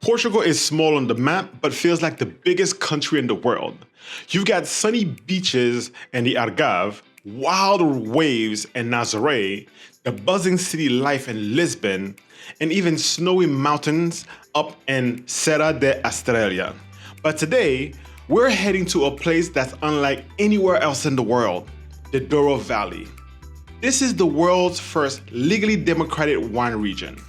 Portugal is small on the map, but feels like the biggest country in the world. You've got sunny beaches and the Algarve, wild waves in Nazaré, the buzzing city life in Lisbon, and even snowy mountains up in Serra da Estrela. But today, we're heading to a place that's unlike anywhere else in the world, the Douro Valley. This is the world's first legally democratic wine region.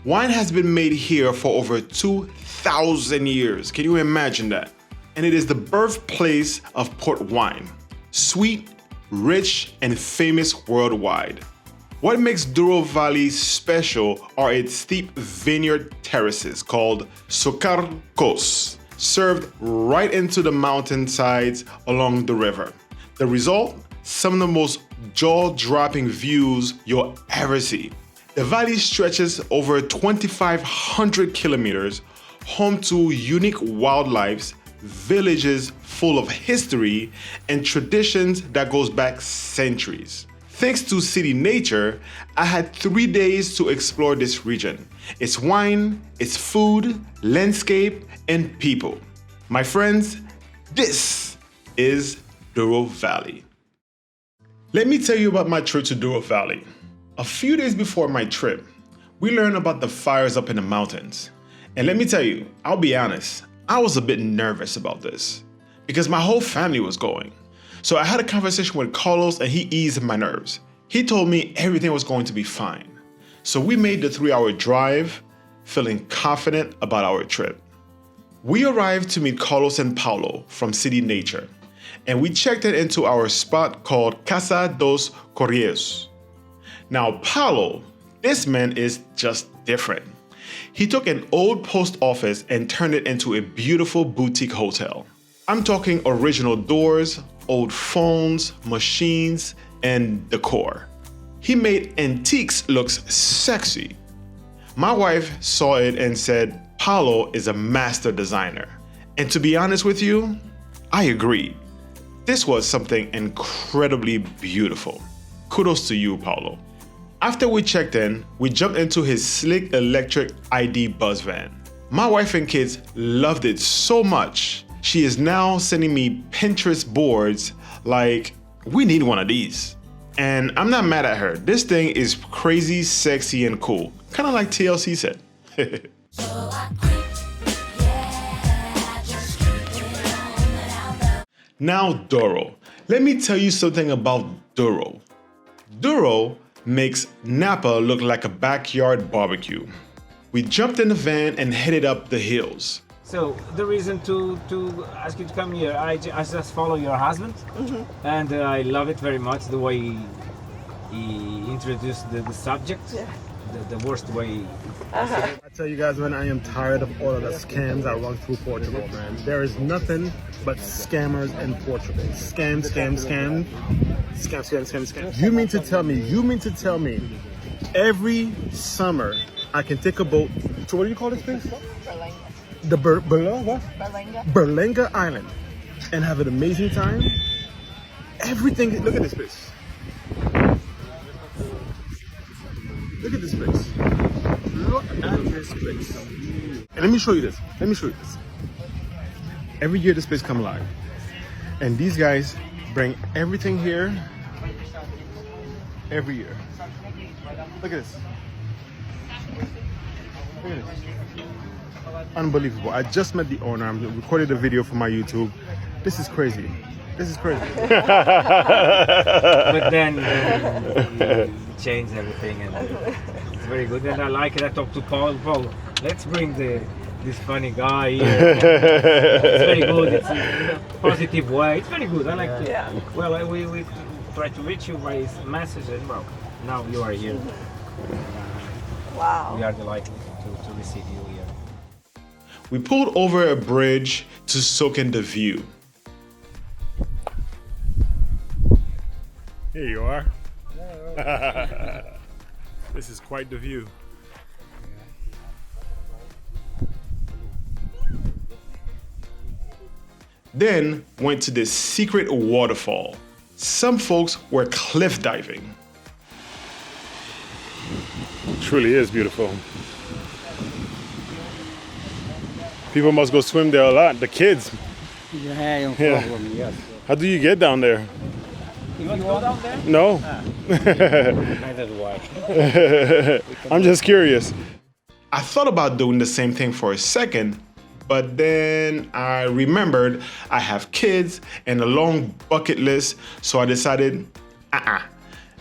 Wine has been made here for over 2,000 years. Can you imagine that? And it is the birthplace of port wine. Sweet, rich, and famous worldwide. What makes Douro Valley special are its steep vineyard terraces called socalcos, served right into the mountainsides along the river. The result? Some of the most jaw-dropping views you'll ever see. The valley stretches over 2,500 kilometers, home to unique wildlife, villages full of history, and traditions that goes back centuries. Thanks to city nature, I had 3 days to explore this region. Its wine, its food, landscape, and people. My friends, this is Douro Valley. Let me tell you about my trip to Douro Valley. A few days before my trip, we learned about the fires up in the mountains. And let me tell you, I'll be honest, I was a bit nervous about this because my whole family was going. So I had a conversation with Carlos and he eased my nerves. He told me everything was going to be fine. So we made the 3-hour drive, feeling confident about our trip. We arrived to meet Carlos and Paulo from City Nature, and we checked into our spot called Casa dos Correios. Now, Paulo, this man is just different. He took an old post office and turned it into a beautiful boutique hotel. I'm talking original doors, old phones, machines, and decor. He made antiques look sexy. My wife saw it and said, Paulo is a master designer. And to be honest with you, I agreed. This was something incredibly beautiful. Kudos to you, Paulo. After we checked in, we jumped into his slick electric ID bus van. My wife and kids loved it so much, she is now sending me Pinterest boards like, we need one of these. And I'm not mad at her. This thing is crazy, sexy, and cool. Kind of like TLC said. Now Douro. Let me tell you something about Douro. Douro makes Napa look like a backyard barbecue. We jumped in the van and headed up the hills. So the reason to ask you to come here, I just follow your husband, and I love it very much the way he introduced the subject, the worst way. I tell you guys, man, I am tired of all of the scams that run through Portugal, man. There is nothing but scammers in Portugal. Scam, scam, scam. Scam, scam, scam, scam. You mean to tell me every summer I can take a boat to, what do you call this place? The Berlenga Island, and have an amazing time. Everything, look at this place. Look at this place. Look at this place. And let me show you this. Every year this place come alive. And these guys bring everything here every year. Look at this. Look at this. Unbelievable. I just met the owner. I'm recording a video for my YouTube. This is crazy. But then he changed everything, and it's very good. And I like it. I talked to Paul. Let's bring this funny guy here. It's very good. It's in a positive way. It's very good. I like it. Yeah. Well, we try to reach you by his message, and well, now you are here. Wow. We are delighted to receive you here. We pulled over a bridge to soak in the view. Here you are. This is quite the view. Then went to this secret waterfall. Some folks were cliff diving. Truly is beautiful. People must go swim there a lot. The kids. Yeah, no Yeah. problem, yes. How do you get down there? You want to go down there? No. Neither do I. I'm just curious. I thought about doing the same thing for a second, but then I remembered I have kids and a long bucket list, so I decided,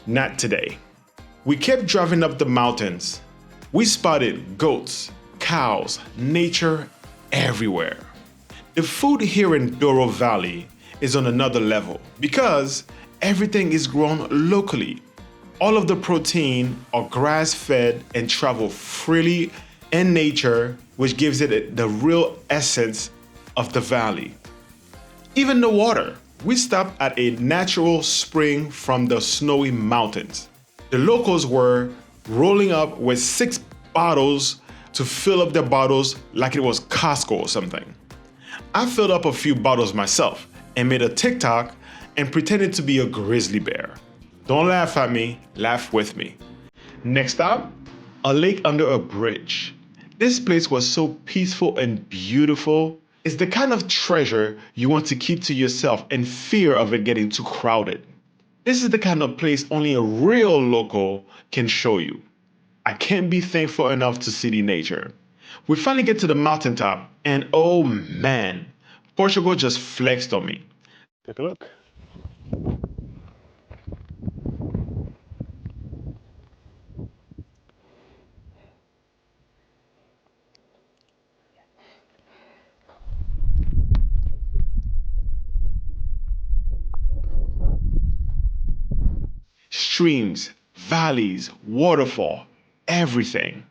not today. We kept driving up the mountains. We spotted goats, cows, nature everywhere. The food here in Douro Valley is on another level because everything is grown locally. All of the protein are grass-fed and travel freely in nature, which gives it the real essence of the valley. Even the water. We stopped at a natural spring from the snowy mountains. The locals were rolling up with 6 bottles to fill up their bottles like it was Costco or something. I filled up a few bottles myself and made a TikTok and pretended to be a grizzly bear. Don't laugh at me, laugh with me. Next stop, a lake under a bridge. This place was so peaceful and beautiful. It's the kind of treasure you want to keep to yourself in fear of it getting too crowded. This is the kind of place only a real local can show you. I can't be thankful enough to see the nature. We finally get to the mountaintop and oh man, Portugal just flexed on me. Take a look. Streams, valleys, waterfall, everything.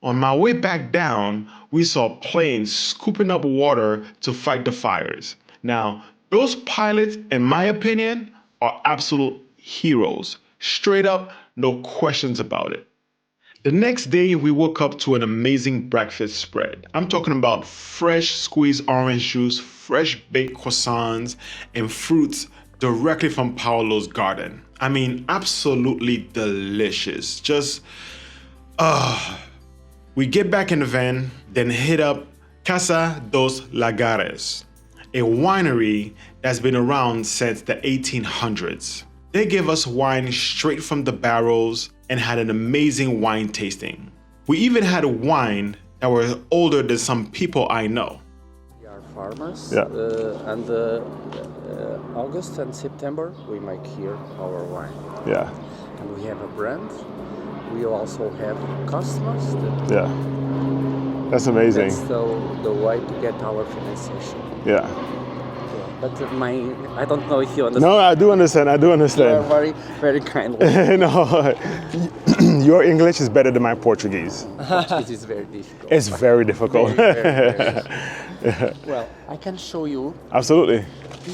On my way back down, we saw planes scooping up water to fight the fires. Now, those pilots, in my opinion, are absolute heroes. Straight up, no questions about it. The next day, we woke up to an amazing breakfast spread. I'm talking about fresh squeezed orange juice, fresh baked croissants, and fruits directly from Paolo's garden. I mean, absolutely delicious. Just, we get back in the van, then hit up Casa dos Lagares, a winery that's been around since the 1800s. They gave us wine straight from the barrels and had an amazing wine tasting. We even had a wine that was older than some people I know. We are farmers, Yeah. and August and September we make here our wine. Yeah, And we have a brand. We also have customers. yeah. That's amazing. That's the way to get our financiation. Yeah. But I don't know if you understand. No, I do understand. You are very, very kind. No, your English is better than my Portuguese. Portuguese is very difficult. It's very difficult. Very. Well, I can show you. Absolutely.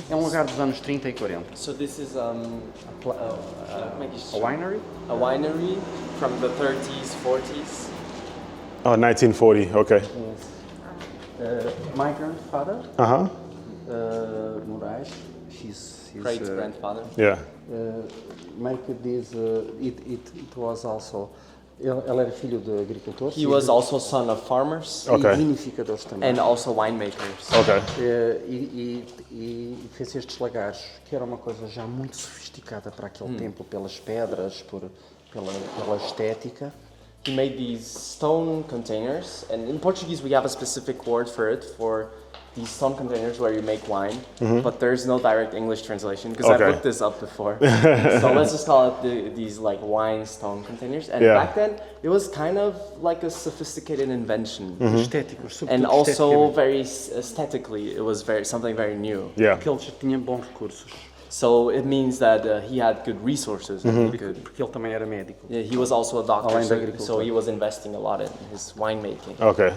É lugar dos anos 30 e 40. So this is a winery? a winery from the 30s, 40s. Oh, 1940. Okay. My grandfather, Uh-huh. Moraes, his Great grandfather. Yeah. make this. It was also. Ele era filho de agricultores. He was also son of farmers Okay. E vinificadores também. and also winemakers. Okay. E fez estes lagares, que era uma coisa já muito sofisticada para aquele tempo, pelas pedras, pela estética. He made these stone containers, and in Portuguese we have a specific word for it, for these stone containers where you make wine, but there's no direct English translation because Okay. I looked this up before. So let's just call it these like wine stone containers. And Yeah. back then it was kind of like a sophisticated invention. Estéticos, sobretudo And also esteticamente. very aesthetically, it was something very new. Yeah. Porque eles tinham bons recursos. So it means that he had good resources. And he could. Porque ele também era médico. Yeah, he was also a doctor, Além da so agricultura. he was investing a lot in his winemaking. Okay.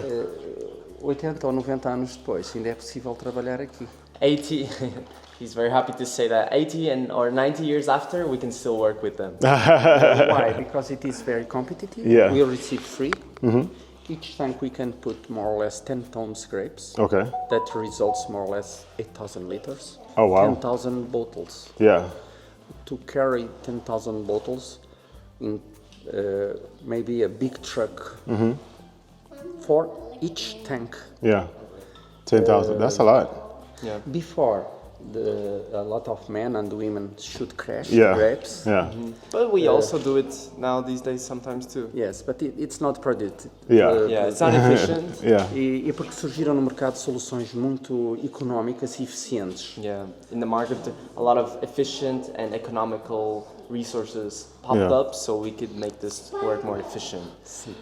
80 ou 90 anos depois, ainda é possível trabalhar aqui. 80, he's very happy to say that 80 or 90 years after, we can still work with them. Why? Because it is very competitive. Yeah. We receive free. Each tank we can put more or less 10 tons grapes. Okay. That results more or less 8,000 liters. Oh, wow. 10,000 bottles. Yeah. To carry 10,000 bottles in maybe a big truck. each tank. Yeah. 10,000. That's a lot. Before, a lot of men and women should crash Yeah. grapes. Yeah. But we also do it now these days sometimes too. Yes, but it's not productive. Yeah. Yeah, it's not efficient. Yeah. E porque surgiram no mercado soluções muito económicas e eficientes. Yeah, in the market, a lot of efficient and economical resources popped Yeah. up, so we could make this work more efficient.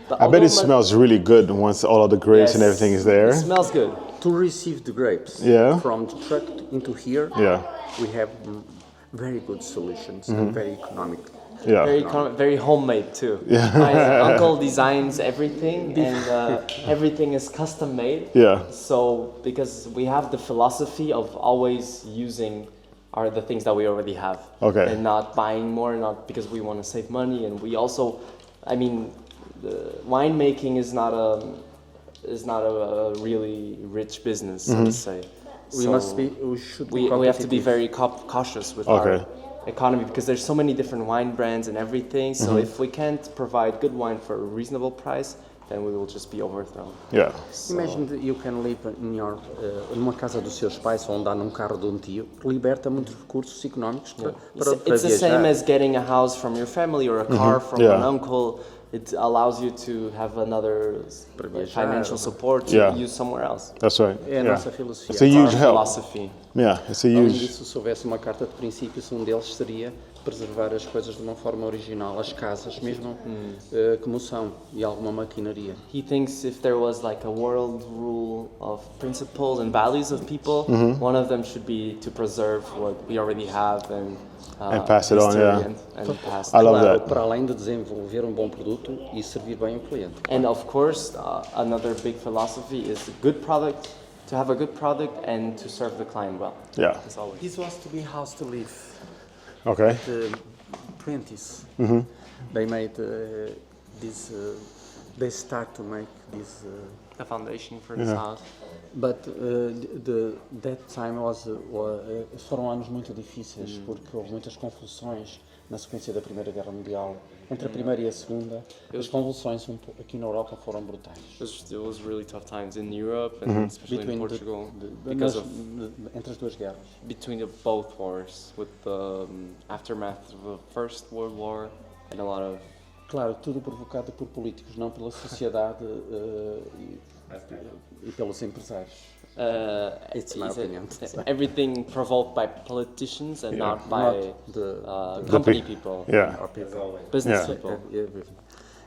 But I bet although it smells really good once all of the grapes and Yes, everything is there. It smells good. To receive the grapes Yeah. from the truck into here, Yeah. we have very good solutions and very economic. Yeah. Very homemade too. Yeah. My uncle designs everything, and everything is custom made. Yeah. So because we have the philosophy of always using the things that we already have. Okay. And not buying more, not because we want to save money, and we also, I mean, the winemaking is not a really rich business, so to say. We should be We have to be competitive. very cautious with Okay. our economy because there's so many different wine brands and everything. So if we can't provide good wine for a reasonable price, then we will just be overthrown. Yeah. Imagine that you can live in numa casa dos seus pais ou andar num carro de um tio, que liberta muitos recursos económicos para It's the same viajar. as getting a house from your family or a car from Yeah. an uncle. It allows you to have another financial support to Yeah. use somewhere else. That's right. É a Yeah. nossa filosofia. It's a Our huge help. philosophy. Yeah. It's a Além huge. disso, se houvesse uma carta de princípios, um deles seria preservar as coisas de uma forma original, as casas, mesmo como são, e alguma maquinaria. He thinks if there was like a world rule of principles and values of people, one of them should be to preserve what we already have and pass it on, history yeah. and pass I it love Claro, that. para além de desenvolver um bom produto e servir bem o cliente. And of course, another big philosophy is a good product, to have a good product and to serve the client well. Yeah. As always. This was to be house to live. Okay. The 20s. They made this. They start to make this. The foundation for this house. But that time foram anos muito difíceis porque houve muitas convulsões na sequência da Primeira Guerra Mundial. Entre a Primeira e a Segunda, as convulsões aqui na Europa foram brutais. It was really tough times in Europe and especially in Portugal because of entre as duas guerras. between both wars with the aftermath of the First World War and a lot of Claro, tudo provocado por políticos, não pela sociedade e pelos empresários. It's my opinion. Everything provoked by politicians and not by The company people, Yeah. business Yeah. people.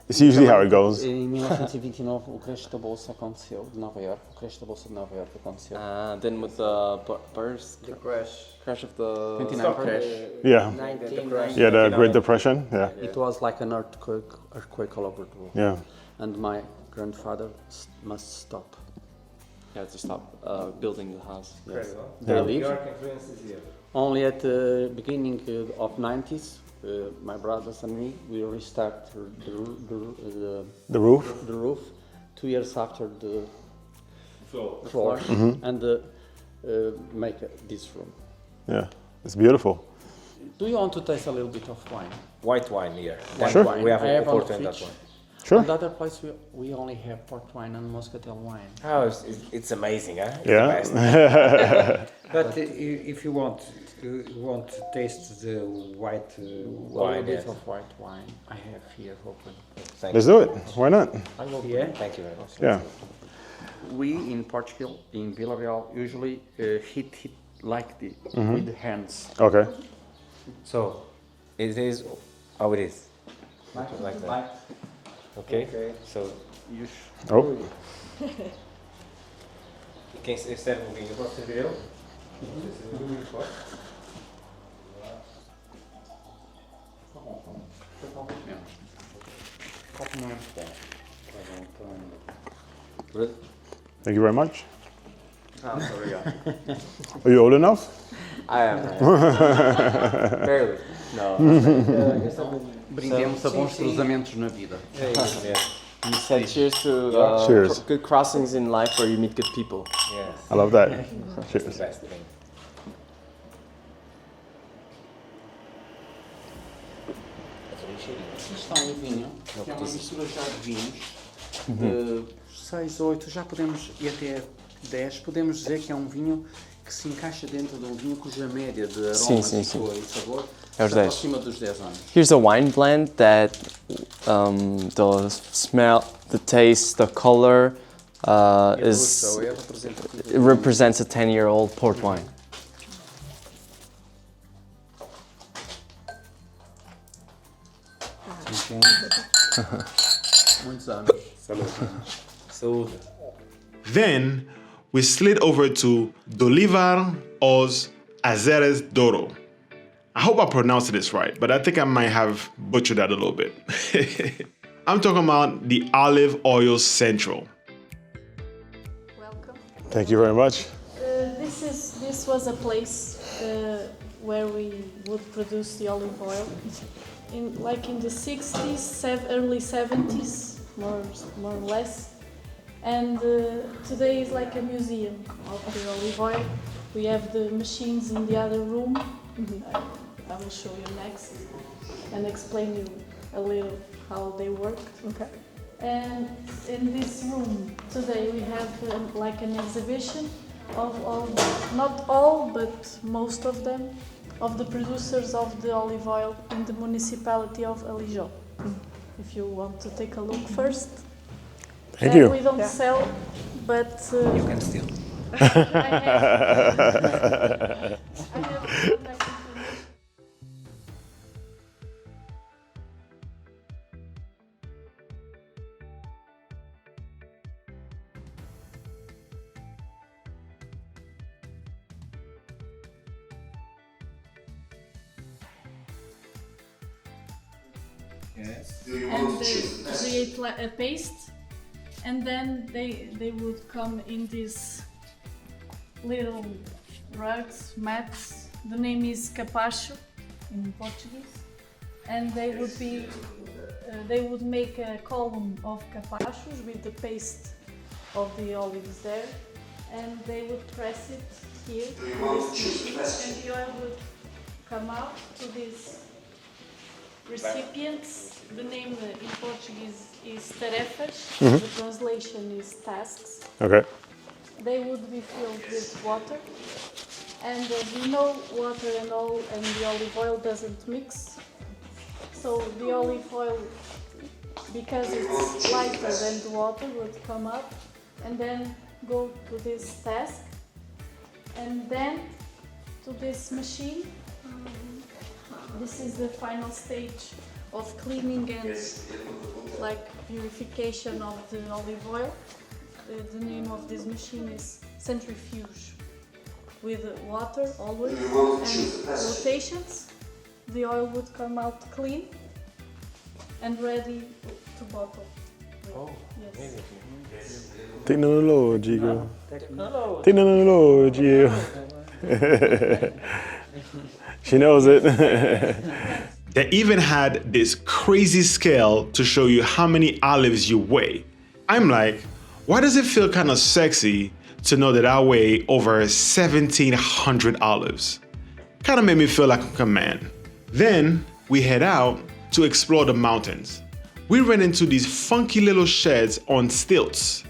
It's usually how it goes. Em 1929, o crash da Bolsa aconteceu, de Nova York. O crash da Bolsa de Nova York aconteceu. Then with the crash of the 29 crash. Yeah. Yeah. The Great Depression. Yeah. It was like an earthquake all over the world. Yeah. And my grandfather must stop. Yeah, to stop building the house. They live. York influence is here. Only at the beginning of 90s, my brothers and me, we restart The roof. the roof 2 years after the Floor. and make this room. Yeah. It's beautiful. Do you want to taste a little bit of wine? White wine here. Sure. Wine. We have I have on the important that fridge. one. Sure. On the other place, we only have port wine and muscatel wine. Oh, it's amazing, huh? It's the Yeah. best. But if you want to taste the white A wine, bit yes. of white wine I have here open. Thank Let's you. do it. Why not? I will Yeah. Thank you very much. Yeah. We in Portugal, in Vila Real, usually hit like this with the hands. Okay. So, it is how it is. Like that. Okay. So, Oh. quem serve um vinho pode servir eu? Thank you very much. Oh, sorry, Are you old enough? I am. Barely. No. Brindemos a bons cruzamentos na vida. You said cheers to Cheers. good crossings in life where you meet good people. Yes. I love that. It's Cheers. the best thing. Isto está um vinho, que é uma mistura já de vinhos, 6, 8, já podemos ir até 10, podemos dizer que é um vinho que se encaixa dentro de um vinho cuja média de aroma, sim. e sabor É os está 10. acima dos 10 anos. Here's a wine blend that the smell, the taste, the color Ilustra, é representativo. it represents a 10-year-old port wine. Muitos anos. So Then we slid over to Dolivar os Azeres Douro. I hope I pronounced this right, but I think I might have butchered that a little bit. I'm talking about the Olive Oil Central. Welcome. Thank you very much. This was a place where we would produce the olive oil in the 60s, early 70s, more or less. And today is like a museum of the olive oil. We have the machines in the other room. I will show you next and explain you a little how they work. Okay. And in this room today we have like an exhibition of not all but most of them, of the producers of the olive oil in the municipality of Alijó. If you want to take a look first. Thank you. We don't sell, but you can steal. I have contact information. Yes. And they create a paste, and then they would come in these little rugs, mats. The name is capacho in Portuguese, and they would make a column of capachos with the paste of the olives there, and they would press it here in this machine, and the oil would come out to these recipients. The name in Portuguese is terraces. The translation is tasks. Okay. They would be filled with water, and as you know, water and the olive oil doesn't mix. So the olive oil, because it's lighter than the water, would come up and then go to this task, and then to this machine. This is the final stage of cleaning and like purification of the olive oil. The name of this machine is centrifuge, with water always and rotations. The oil would come out clean and ready to bottle. Oh, Yes. Technology. Technology. She knows it. They even had this crazy scale to show you how many olives you weigh. I'm like, why does it feel kind of sexy to know that I weigh over 1,700 olives? Kind of made me feel like a man. Then we head out to explore the mountains. We ran into these funky little sheds on stilts.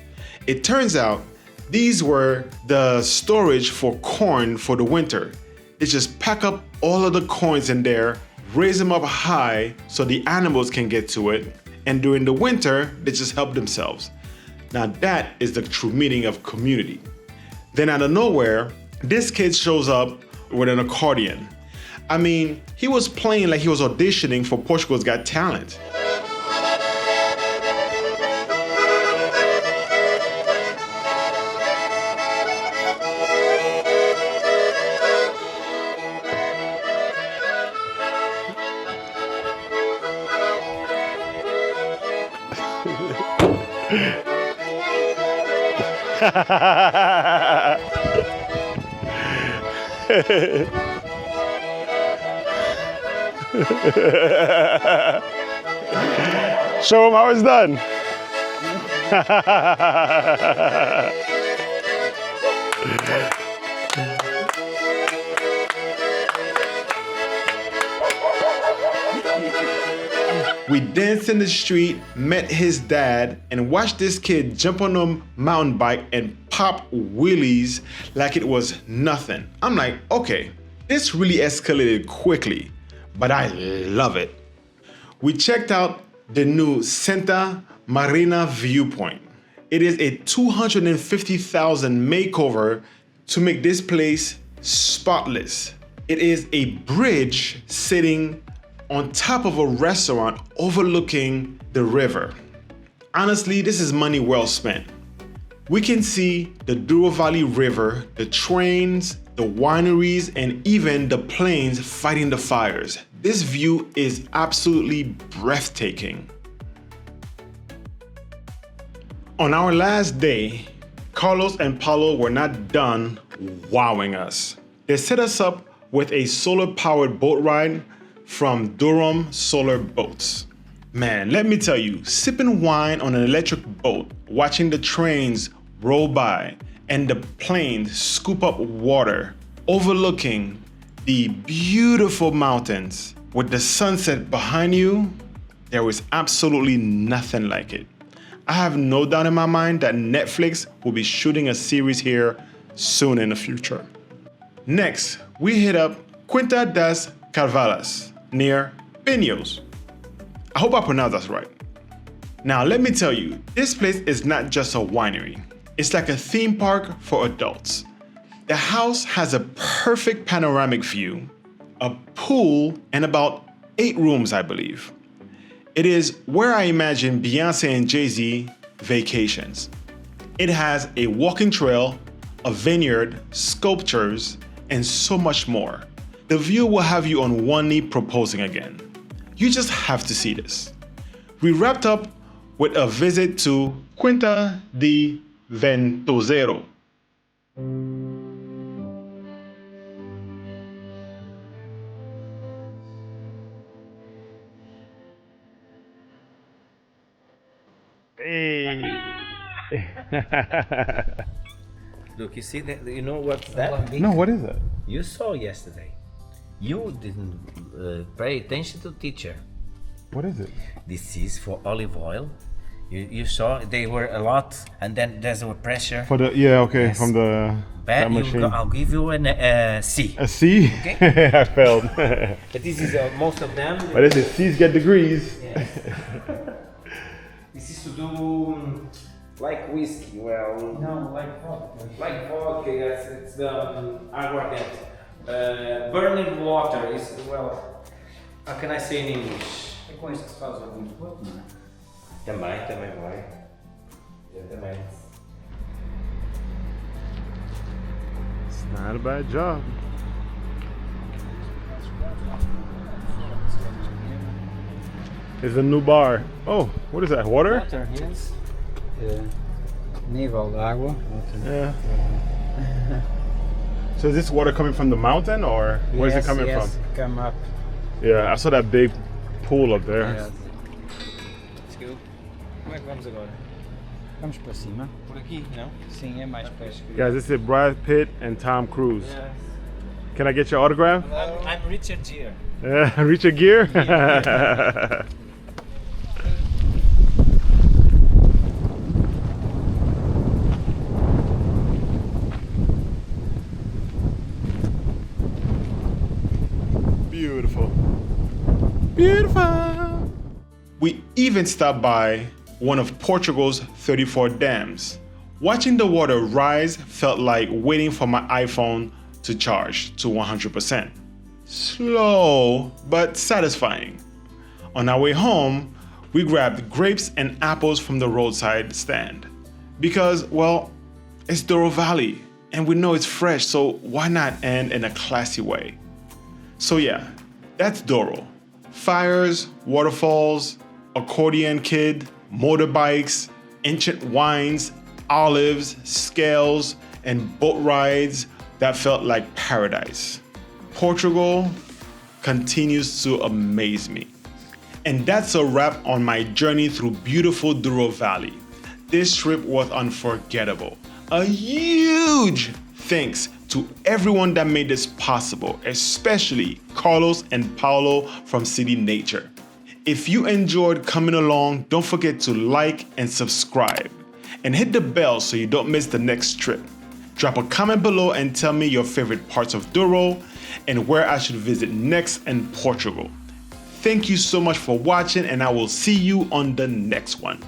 It turns out these were the storage for corn for the winter. They just pack up all of the coins in there, raise them up high so the animals can get to it, and during the winter, they just help themselves. Now that is the true meaning of community. Then out of nowhere, this kid shows up with an accordion. I mean, he was playing like he was auditioning for Portugal's Got Talent. Show him how it's done. We danced in the street, met his dad, and watched this kid jump on a mountain bike and pop wheelies like it was nothing. I'm like, okay, this really escalated quickly, but I love it. We checked out the new Santa Marina viewpoint. It is a $250,000 makeover to make this place spotless. It is a bridge sitting on top of a restaurant overlooking the river. Honestly, this is money well spent. We can see the Douro Valley River, the trains, the wineries, and even the planes fighting the fires. This view is absolutely breathtaking. On our last day, Carlos and Paulo were not done wowing us. They set us up with a solar-powered boat ride from Durham Solar Boats. Man, let me tell you, sipping wine on an electric boat, watching the trains roll by, and the planes scoop up water, overlooking the beautiful mountains with the sunset behind you, there was absolutely nothing like it. I have no doubt in my mind that Netflix will be shooting a series here soon in the future. Next, we hit up Quinta das Carvalhas near Pinhos. I hope I pronounced that right. Now, let me tell you, this place is not just a winery. It's like a theme park for adults. The house has a perfect panoramic view, a pool, and about 8 rooms, I believe. It is where I imagine Beyonce and Jay-Z vacations. It has a walking trail, a vineyard, sculptures, and so much more. The view will have you on one knee proposing again. You just have to see this. We wrapped up with a visit to Quinta de Ventosero. Hey. Look, you see that? You know what's that? No, what is that? You saw yesterday. You didn't pay attention to teacher. What is it? This is for olive oil. You saw they were a lot, and then there's a pressure. For the okay, Yes. from the that machine. I'll give you an C. A C? Okay. I failed. But this is most of them. But this is C's get degrees. Yes. This is to do like whiskey. Well, no, like vodka. Like vodka. Yes, it's the aguardente. Burning water is, well, how can I say in English? É com isso que se faz algum pouco, não é? Também vai. Também. It's not a bad job. It's a new bar. Oh, what is that? Water? Water, yes. Nível da água. Yeah. So is this water coming from the mountain or where's it coming from? Come up. Yeah, I saw that big pool up there. Yes. Let's go. Como é que vamos agora? Vamos para cima. Por aqui, não? Sim, é mais para a esquerda. Guys, this is Brad Pitt and Tom Cruise. Yes. Can I get your autograph? I'm Richard Gere. Yeah, Richard Gere? Beautiful. Beautiful. We even stopped by one of Portugal's 34 dams. Watching the water rise felt like waiting for my iPhone to charge to 100%. Slow, but satisfying. On our way home, we grabbed grapes and apples from the roadside stand. Because, well, it's Douro Valley, and we know it's fresh, so why not end in a classy way? So yeah, that's Douro. Fires, waterfalls, accordion kid, motorbikes, ancient wines, olives, scales, and boat rides that felt like paradise. Portugal continues to amaze me. And that's a wrap on my journey through beautiful Douro Valley. This trip was unforgettable. A huge thanks to everyone that made this possible, especially Carlos and Paulo from City Nature. If you enjoyed coming along, don't forget to like and subscribe. And hit the bell so you don't miss the next trip. Drop a comment below and tell me your favorite parts of Douro and where I should visit next in Portugal. Thank you so much for watching, and I will see you on the next one.